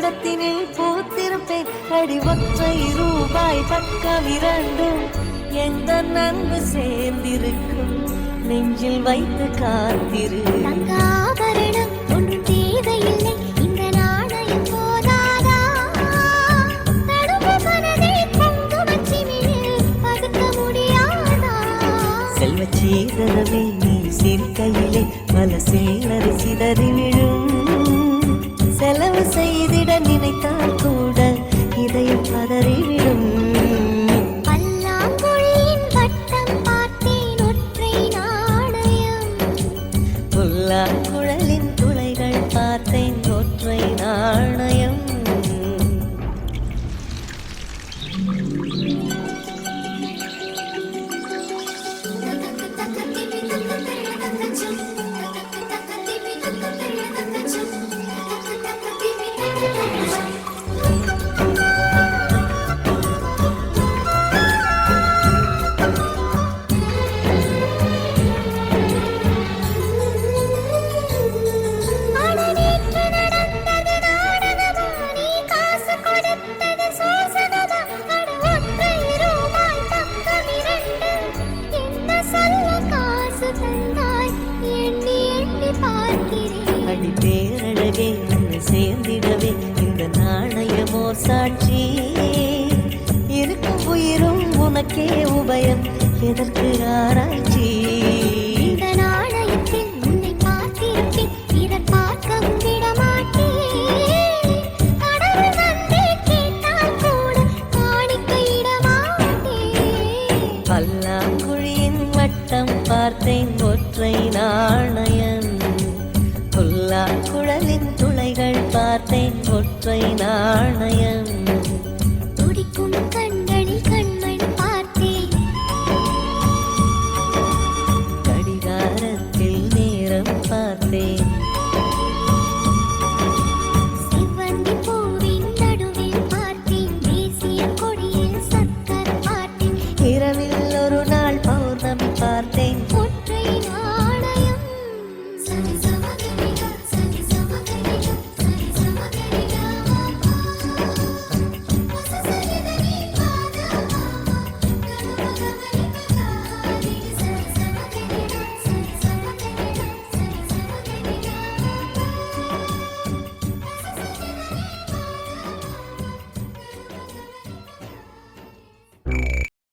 இடத்தினில் பூத்திருப்பேன். அடி ஒற்றை ரூபாய் பக்கம் இரண்டும் எந்த நன்கு சேர்ந்திருக்கும். நெஞ்சில் வைத்து காத்திரு. தங்காபரணம் ஒன்றும் தேவையில்லை, இந்த நாணயம் போதாதா? தடுப்பு மனதை குங்குமச்சிமிழில் பதுக்க முடியாதா? செல்வச் சீதனமே நீ சிரிக்கையிலே பல சேலரி சிதறி விழும். செலவு செய்திட நினைத்தால் கூட இதயம் பதறிவிடும். பல்லாங்குழியின் வட்டம் பார்த்தேன் ஒற்றை நாணயம். புல்லாங்குழலின் துளைகள் பார்த்தேன் ஒற்றை நாணயம். அடி பேரழகே உன்னை சேர்ந்திடவே இந்த நாணயமோ சாட்சி. இருக்கும் உயிரும் உனக்கே உபயம், எதற்கு ஆராய்ச்சி? இந்த நாணயத்தில் உன்னை பார்த்திருப்பேன், பிறர் பார்க்கவும் விடமாட்டேன். கடவுள் வந்தே கேட்டால் கூட காணிக்கையிட மாட்டேன். பல்லாங்குழியின் வட்டம் பார்த்தேன் ஒற்றை நாணயம். புல்லாங்குழலின் துளைகள் பார்த்தேன் ஒற்றை நாணயம்.